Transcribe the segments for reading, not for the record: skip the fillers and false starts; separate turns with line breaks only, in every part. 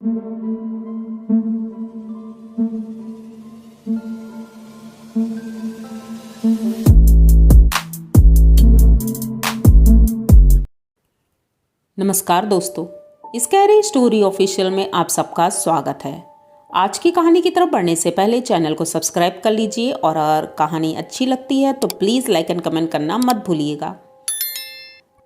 नमस्कार दोस्तों, scary story official में आप सबका स्वागत है। आज की कहानी की तरफ बढ़ने से पहले चैनल को सब्सक्राइब कर लीजिए और अगर कहानी अच्छी लगती है तो प्लीज़ लाइक एंड कमेंट करना मत भूलिएगा।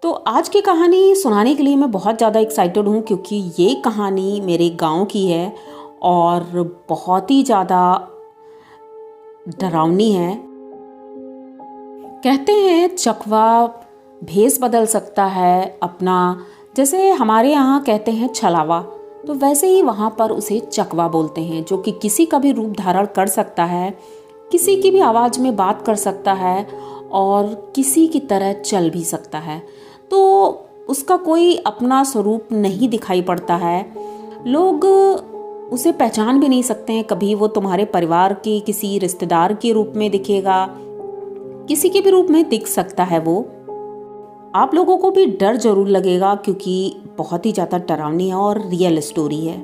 तो आज की कहानी सुनाने के लिए मैं बहुत ज़्यादा एक्साइटेड हूँ क्योंकि ये कहानी मेरे गांव की है और बहुत ही ज़्यादा डरावनी है। कहते हैं चकवा भेष बदल सकता है अपना, जैसे हमारे यहाँ कहते हैं छलावा, तो वैसे ही वहाँ पर उसे चकवा बोलते हैं, जो कि किसी का भी रूप धारण कर सकता है, किसी की भी आवाज़ में बात कर सकता है और किसी की तरह चल भी सकता है। तो उसका कोई अपना स्वरूप नहीं दिखाई पड़ता है, लोग उसे पहचान भी नहीं सकते हैं। कभी वो तुम्हारे परिवार के किसी रिश्तेदार के रूप में दिखेगा, किसी के भी रूप में दिख सकता है वो। आप लोगों को भी डर जरूर लगेगा क्योंकि बहुत ही ज़्यादा डरावनी है और रियल स्टोरी है।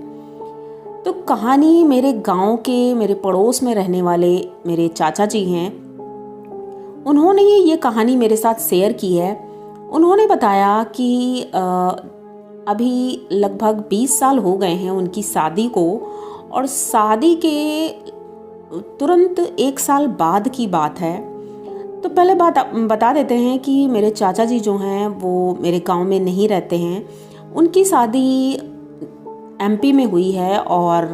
तो कहानी मेरे गांव के, मेरे पड़ोस में रहने वाले मेरे चाचा जी हैं, उन्होंने ये कहानी मेरे साथ शेयर की है। उन्होंने बताया कि अभी लगभग 20 साल हो गए हैं उनकी शादी को, और शादी के तुरंत 1 साल बाद की बात है। तो पहले बात बता देते हैं कि मेरे चाचा जी जो हैं वो मेरे गांव में नहीं रहते हैं। उनकी शादी एमपी में हुई है और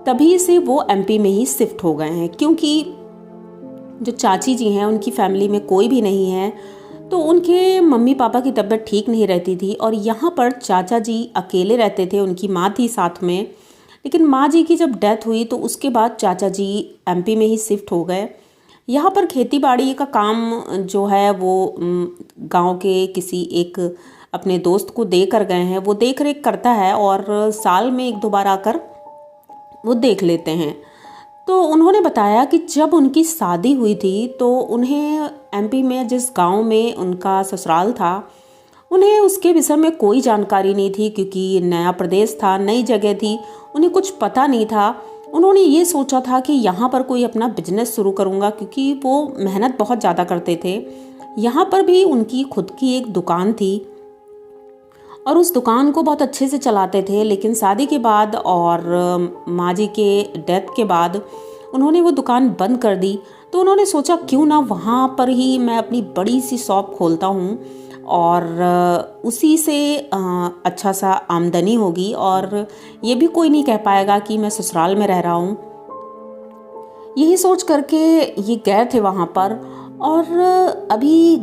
तभी से वो एमपी में ही शिफ्ट हो गए हैं, क्योंकि जो चाची जी हैं उनकी फैमिली में कोई भी नहीं है, तो उनके मम्मी पापा की तबीयत ठीक नहीं रहती थी और यहाँ पर चाचा जी अकेले रहते थे। उनकी माँ थी साथ में, लेकिन माँ जी की जब डेथ हुई तो उसके बाद चाचा जी एमपी में ही शिफ्ट हो गए। यहाँ पर खेती बाड़ी का काम जो है वो गांव के किसी एक अपने दोस्त को दे कर गए हैं। वो देख रेख करता है और साल में 1-2 बार आकर वो देख लेते हैं। तो उन्होंने बताया कि जब उनकी शादी हुई थी तो उन्हें एमपी में जिस गांव में उनका ससुराल था, उन्हें उसके विषय में कोई जानकारी नहीं थी, क्योंकि नया प्रदेश था, नई जगह थी, उन्हें कुछ पता नहीं था। उन्होंने ये सोचा था कि यहाँ पर कोई अपना बिजनेस शुरू करूँगा, क्योंकि वो मेहनत बहुत ज़्यादा करते थे। यहाँ पर भी उनकी खुद की एक दुकान थी और उस दुकान को बहुत अच्छे से चलाते थे। लेकिन शादी के बाद और माँ जी के डेथ के बाद उन्होंने वो दुकान बंद कर दी। तो उन्होंने सोचा क्यों ना वहाँ पर ही मैं अपनी बड़ी सी शॉप खोलता हूँ और उसी से अच्छा सा आमदनी होगी और ये भी कोई नहीं कह पाएगा कि मैं ससुराल में रह रहा हूँ। यही सोच करके ये गए थे वहाँ पर, और अभी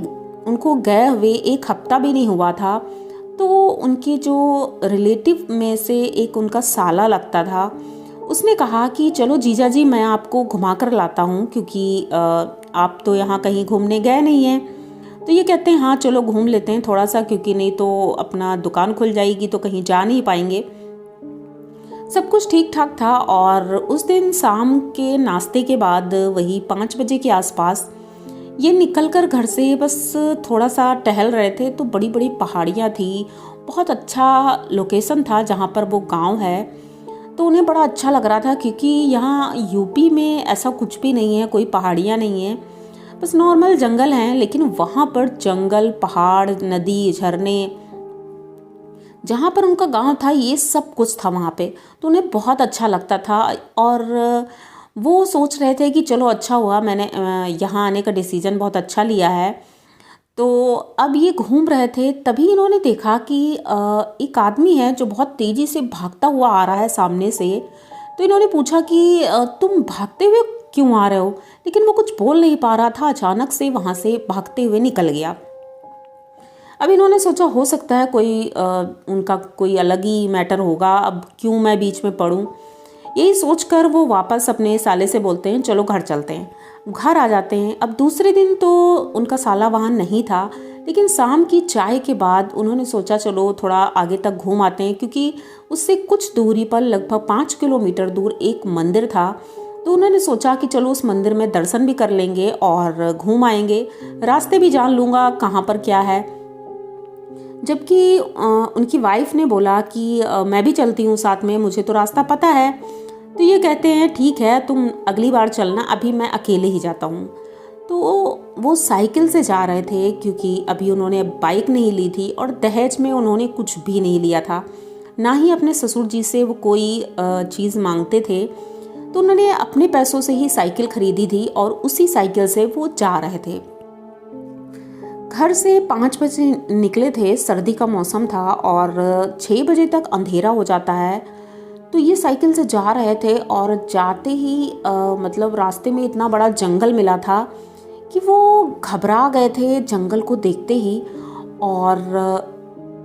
उनको गए हुए 1 हफ्ता भी नहीं हुआ था। तो उनके जो रिलेटिव में से एक उनका साला लगता था, उसने कहा कि चलो जीजा जी मैं आपको घुमा कर लाता हूँ, क्योंकि आप तो यहाँ कहीं घूमने गए नहीं हैं। तो ये कहते हैं हाँ चलो घूम लेते हैं थोड़ा सा, क्योंकि नहीं तो अपना दुकान खुल जाएगी तो कहीं जा नहीं पाएंगे। सब कुछ ठीक ठाक था और उस दिन शाम के नाश्ते के बाद वही 5 बजे के आसपास ये निकलकर घर से बस थोड़ा सा टहल रहे थे, तो बड़ी बड़ी पहाड़ियाँ थी, बहुत अच्छा लोकेशन था जहाँ पर वो गांव है। तो उन्हें बड़ा अच्छा लग रहा था, क्योंकि यहाँ यूपी में ऐसा कुछ भी नहीं है, कोई पहाड़ियाँ नहीं है, बस नॉर्मल जंगल हैं। लेकिन वहाँ पर जंगल, पहाड़, नदी, झरने, जहाँ पर उनका गांव था ये सब कुछ था वहाँ पे। तो उन्हें बहुत अच्छा लगता था और वो सोच रहे थे कि चलो अच्छा हुआ मैंने यहाँ आने का डिसीजन बहुत अच्छा लिया है। तो अब ये घूम रहे थे, तभी इन्होंने देखा कि एक आदमी है जो बहुत तेज़ी से भागता हुआ आ रहा है सामने से। तो इन्होंने पूछा कि तुम भागते हुए क्यों आ रहे हो, लेकिन वो कुछ बोल नहीं पा रहा था, अचानक से वहाँ से भागते हुए निकल गया। अब इन्होंने सोचा हो सकता है कोई उनका कोई अलग ही मैटर होगा, अब क्यों मैं बीच में पड़ूं। यही सोचकर वो वापस अपने साले से बोलते हैं चलो घर चलते हैं। घर आ जाते हैं। अब दूसरे दिन तो उनका साला वहाँ नहीं था, लेकिन शाम की चाय के बाद उन्होंने सोचा चलो थोड़ा आगे तक घूम आते हैं, क्योंकि उससे कुछ दूरी पर लगभग 5 किलोमीटर दूर एक मंदिर था। तो उन्होंने सोचा कि चलो उस मंदिर में दर्शन भी कर लेंगे और घूम आएंगे, रास्ते भी जान लूँगा कहाँ पर क्या है। जबकि उनकी वाइफ ने बोला कि मैं भी चलती हूँ साथ में, मुझे तो रास्ता पता है। तो ये कहते हैं ठीक है, तुम अगली बार चलना, अभी मैं अकेले ही जाता हूँ। तो वो साइकिल से जा रहे थे क्योंकि अभी उन्होंने बाइक नहीं ली थी और दहेज में उन्होंने कुछ भी नहीं लिया था, ना ही अपने ससुर जी से वो कोई चीज़ मांगते थे। तो उन्होंने अपने पैसों से ही साइकिल खरीदी थी और उसी साइकिल से वो जा रहे थे। घर से 5 बजे निकले थे, सर्दी का मौसम था और 6 बजे तक अंधेरा हो जाता है। तो ये साइकिल से जा रहे थे और जाते ही मतलब रास्ते में इतना बड़ा जंगल मिला था कि वो घबरा गए थे जंगल को देखते ही। और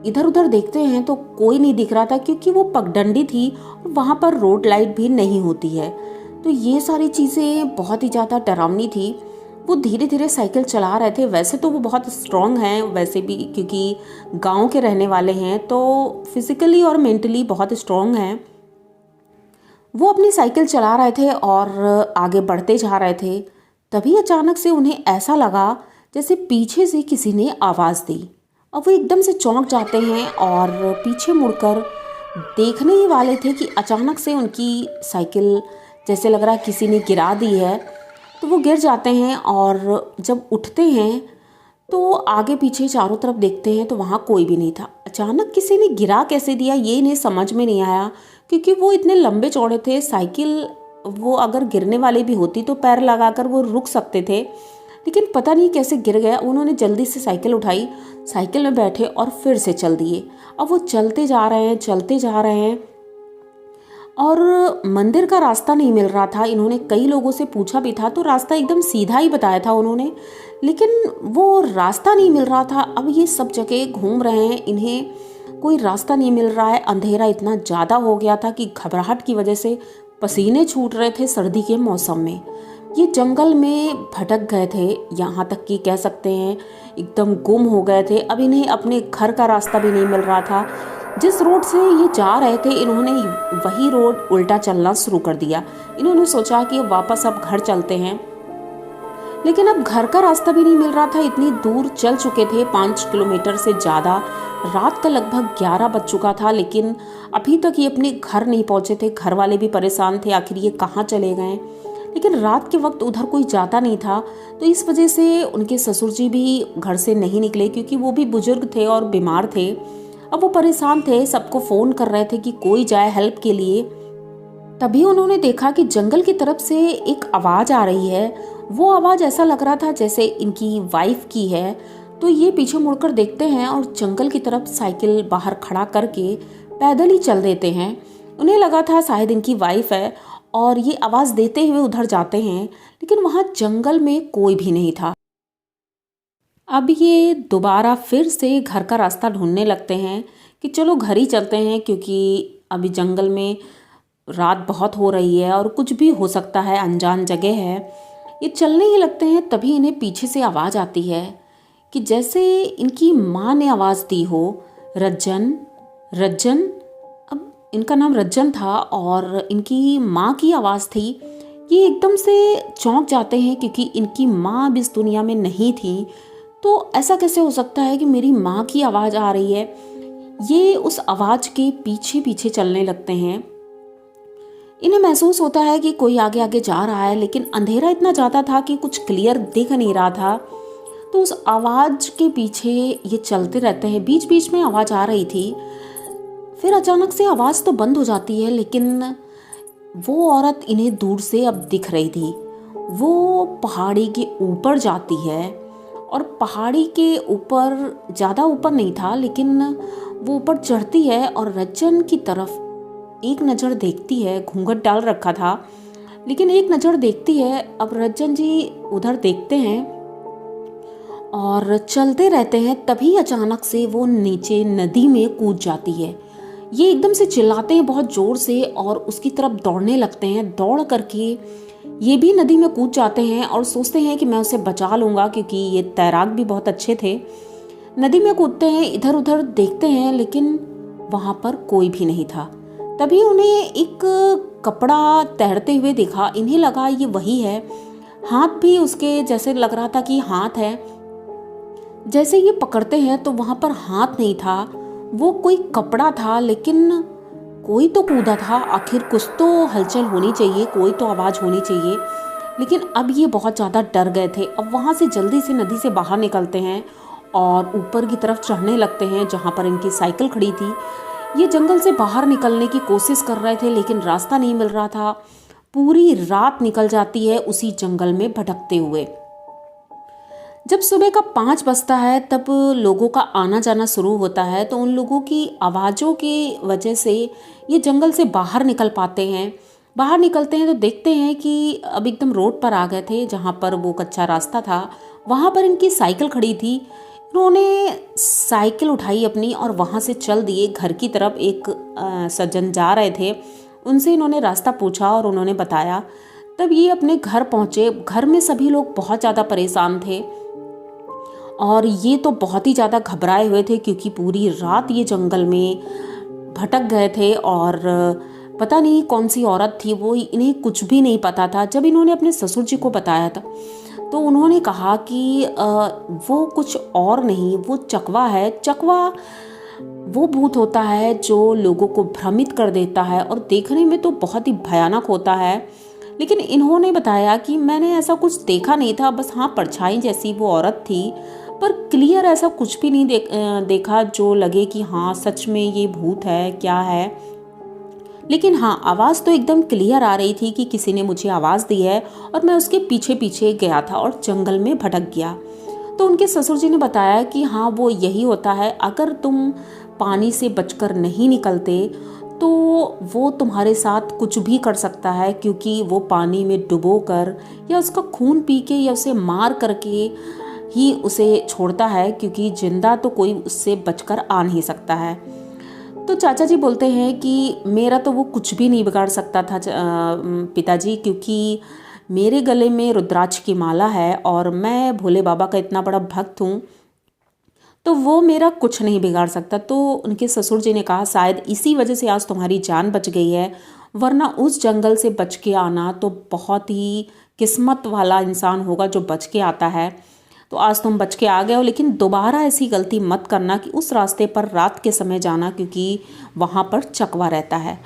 इधर उधर देखते हैं तो कोई नहीं दिख रहा था क्योंकि वो पगडंडी थी और वहाँ पर रोड लाइट भी नहीं होती है। तो ये सारी चीज़ें बहुत ही ज़्यादा डरावनी थी। वो धीरे धीरे साइकिल चला रहे थे। वैसे तो वो बहुत स्ट्रांग हैं वैसे भी, क्योंकि गांव के रहने वाले हैं, तो फिजिकली और मेंटली बहुत स्ट्रांग हैं। वो अपनी साइकिल चला रहे थे और आगे बढ़ते जा रहे थे। तभी अचानक से उन्हें ऐसा लगा जैसे पीछे से किसी ने आवाज़ दी। अब वो एकदम से चौंक जाते हैं और पीछे मुड़कर देखने ही वाले थे कि अचानक से उनकी साइकिल जैसे लग रहा है किसी ने गिरा दी है। तो वो गिर जाते हैं और जब उठते हैं तो आगे पीछे चारों तरफ देखते हैं तो वहाँ कोई भी नहीं था। अचानक किसी ने गिरा कैसे दिया ये इन्हें समझ में नहीं आया, क्योंकि वो इतने लंबे चौड़े थे। साइकिल वो अगर गिरने वाली भी होती तो पैर लगाकर वो रुक सकते थे, लेकिन पता नहीं कैसे गिर गया। उन्होंने जल्दी से साइकिल उठाई, साइकिल में बैठे और फिर से चल दिए। अब वो चलते जा रहे हैं, चलते जा रहे हैं और मंदिर का रास्ता नहीं मिल रहा था। इन्होंने कई लोगों से पूछा भी था तो रास्ता एकदम सीधा ही बताया था उन्होंने, लेकिन वो रास्ता नहीं मिल रहा था। अब ये सब जगह घूम रहे हैं, इन्हें कोई रास्ता नहीं मिल रहा है। अंधेरा इतना ज़्यादा हो गया था कि घबराहट की वजह से पसीने छूट रहे थे सर्दी के मौसम में। ये जंगल में भटक गए थे, यहाँ तक कि कह सकते हैं एकदम गुम हो गए थे। अब इन्हें अपने घर का रास्ता भी नहीं मिल रहा था। जिस रोड से ये जा रहे थे इन्होंने वही रोड उल्टा चलना शुरू कर दिया। इन्होंने सोचा कि वापस अब घर चलते हैं, लेकिन अब घर का रास्ता भी नहीं मिल रहा था। इतनी दूर चल चुके थे, 5 किलोमीटर से ज़्यादा। रात का लगभग 11 बज चुका था, लेकिन अभी तक ये अपने घर नहीं पहुँचे थे। घर वाले भी परेशान थे, आखिर ये कहाँ चले गए। लेकिन रात के वक्त उधर कोई जाता नहीं था, तो इस वजह से उनके ससुर जी भी घर से नहीं निकले, क्योंकि वो भी बुजुर्ग थे और बीमार थे। अब वो परेशान थे, सबको फ़ोन कर रहे थे कि कोई जाए हेल्प के लिए। तभी उन्होंने देखा कि जंगल की तरफ से एक आवाज़ आ रही है। वो आवाज़ ऐसा लग रहा था जैसे इनकी वाइफ की है। तो ये पीछे मुड़कर देखते हैं और जंगल की तरफ साइकिल बाहर खड़ा करके पैदल ही चल देते हैं। उन्हें लगा था शायद इनकी वाइफ है और ये आवाज़ देते हुए उधर जाते हैं, लेकिन वहाँ जंगल में कोई भी नहीं था। अब ये दोबारा फिर से घर का रास्ता ढूंढने लगते हैं कि चलो घर ही चलते हैं, क्योंकि अभी जंगल में रात बहुत हो रही है और कुछ भी हो सकता है, अनजान जगह है। ये चलने ही लगते हैं। तभी इन्हें पीछे से आवाज़ आती है कि जैसे इनकी माँ ने आवाज़ दी हो, रज्जन रज्जन। अब इनका नाम रज्जन था और इनकी माँ की आवाज़ थी। ये एकदम से चौंक जाते हैं क्योंकि इनकी माँ अब इस दुनिया में नहीं थी। तो ऐसा कैसे हो सकता है कि मेरी माँ की आवाज़ आ रही है। ये उस आवाज़ के पीछे पीछे चलने लगते हैं। इन्हें महसूस होता है कि कोई आगे आगे जा रहा है, लेकिन अंधेरा इतना ज़्यादा था कि कुछ क्लियर दिख नहीं रहा था। तो उस आवाज़ के पीछे ये चलते रहते हैं। बीच बीच में आवाज़ आ रही थी, फिर अचानक से आवाज़ तो बंद हो जाती है, लेकिन वो औरत इन्हें दूर से अब दिख रही थी। वो पहाड़ी के ऊपर जाती है और पहाड़ी के ऊपर, ज़्यादा ऊपर नहीं था, लेकिन वो ऊपर चढ़ती है और रज्जन की तरफ एक नज़र देखती है। घूंघट डाल रखा था, लेकिन एक नज़र देखती है। अब रज्जन जी उधर देखते हैं और चलते रहते हैं। तभी अचानक से वो नीचे नदी में कूद जाती है। ये एकदम से चिल्लाते हैं बहुत ज़ोर से और उसकी तरफ दौड़ने लगते हैं। दौड़ करके ये भी नदी में कूद जाते हैं और सोचते हैं कि मैं उसे बचा लूँगा, क्योंकि ये तैराक भी बहुत अच्छे थे। नदी में कूदते हैं, इधर उधर देखते हैं, लेकिन वहाँ पर कोई भी नहीं था। तभी उन्हें एक कपड़ा तैरते हुए दिखा। इन्हें लगा ये वही है। हाथ भी उसके जैसे लग रहा था कि हाथ है। जैसे ये पकड़ते हैं तो वहाँ पर हाथ नहीं था, वो कोई कपड़ा था, लेकिन कोई तो कूदा था। आखिर कुछ तो हलचल होनी चाहिए, कोई तो आवाज़ होनी चाहिए। लेकिन अब ये बहुत ज़्यादा डर गए थे। अब वहाँ से जल्दी से नदी से बाहर निकलते हैं और ऊपर की तरफ चढ़ने लगते हैं जहाँ पर इनकी साइकिल खड़ी थी। ये जंगल से बाहर निकलने की कोशिश कर रहे थे, लेकिन रास्ता नहीं मिल रहा था। पूरी रात निकल जाती है उसी जंगल में भटकते हुए। जब सुबह का 5 बजता है तब लोगों का आना जाना शुरू होता है, तो उन लोगों की आवाज़ों की वजह से ये जंगल से बाहर निकल पाते हैं। बाहर निकलते हैं तो देखते हैं कि अब एकदम रोड पर आ गए थे, जहाँ पर वो कच्चा रास्ता था वहाँ पर इनकी साइकिल खड़ी थी। इन्होंने साइकिल उठाई अपनी और वहाँ से चल दिए घर की तरफ। एक सज्जन जा रहे थे, उनसे इन्होंने रास्ता पूछा और उन्होंने बताया। तब ये अपने घर पहुँचे। घर में सभी लोग बहुत ज़्यादा परेशान थे और ये तो बहुत ही ज़्यादा घबराए हुए थे, क्योंकि पूरी रात ये जंगल में भटक गए थे और पता नहीं कौन सी औरत थी वो, इन्हें कुछ भी नहीं पता था। जब इन्होंने अपने ससुर जी को बताया था तो उन्होंने कहा कि वो कुछ और नहीं, वो चकवा है। चकवा वो भूत होता है जो लोगों को भ्रमित कर देता है और देखने में तो बहुत ही भयानक होता है। लेकिन इन्होंने बताया कि मैंने ऐसा कुछ देखा नहीं था, बस हाँ परछाई जैसी वो औरत थी, पर क्लियर ऐसा कुछ भी नहीं देखा जो लगे कि हाँ सच में ये भूत है क्या है। लेकिन हाँ आवाज़ तो एकदम क्लियर आ रही थी कि किसी ने मुझे आवाज़ दी है और मैं उसके पीछे पीछे गया था और जंगल में भटक गया। तो उनके ससुर जी ने बताया कि हाँ वो यही होता है, अगर तुम पानी से बचकर नहीं निकलते तो वो तुम्हारे साथ कुछ भी कर सकता है, क्योंकि वो पानी में डुबो कर या उसका खून पी के या उसे मार करके ही उसे छोड़ता है, क्योंकि जिंदा तो कोई उससे बचकर आ नहीं सकता है। तो चाचा जी बोलते हैं कि मेरा तो वो कुछ भी नहीं बिगाड़ सकता था पिताजी, क्योंकि मेरे गले में रुद्राक्ष की माला है और मैं भोले बाबा का इतना बड़ा भक्त हूँ, तो वो मेरा कुछ नहीं बिगाड़ सकता। तो उनके ससुर जी ने कहा शायद इसी वजह से आज तुम्हारी जान बच गई है, वरना उस जंगल से बच के आना तो बहुत ही किस्मत वाला इंसान होगा जो बच के आता है। तो आज तुम बच के आ गए हो, लेकिन दोबारा ऐसी गलती मत करना कि उस रास्ते पर रात के समय जाना, क्योंकि वहाँ पर चकवा रहता है।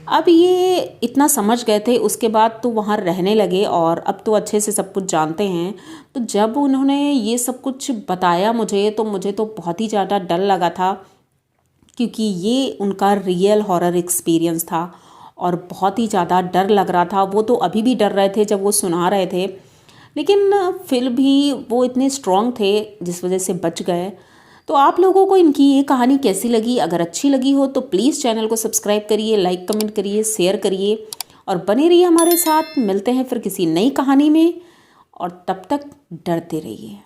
अब ये इतना समझ गए थे, उसके बाद तो वहाँ रहने लगे और अब तो अच्छे से सब कुछ जानते हैं। तो जब उन्होंने ये सब कुछ बताया मुझे तो बहुत ही ज़्यादा डर लगा था, क्योंकि ये उनका रियल हॉरर एक्सपीरियंस था और बहुत ही ज़्यादा डर लग रहा था। वो तो अभी भी डर रहे थे जब वो सुना रहे थे, लेकिन फिर भी वो इतने स्ट्रॉन्ग थे जिस वजह से बच गए। तो आप लोगों को इनकी ये कहानी कैसी लगी? अगर अच्छी लगी हो तो प्लीज़ चैनल को सब्सक्राइब करिए, लाइक कमेंट करिए, शेयर करिए और बने रहिए हमारे साथ। मिलते हैं फिर किसी नई कहानी में और तब तक डरते रहिए।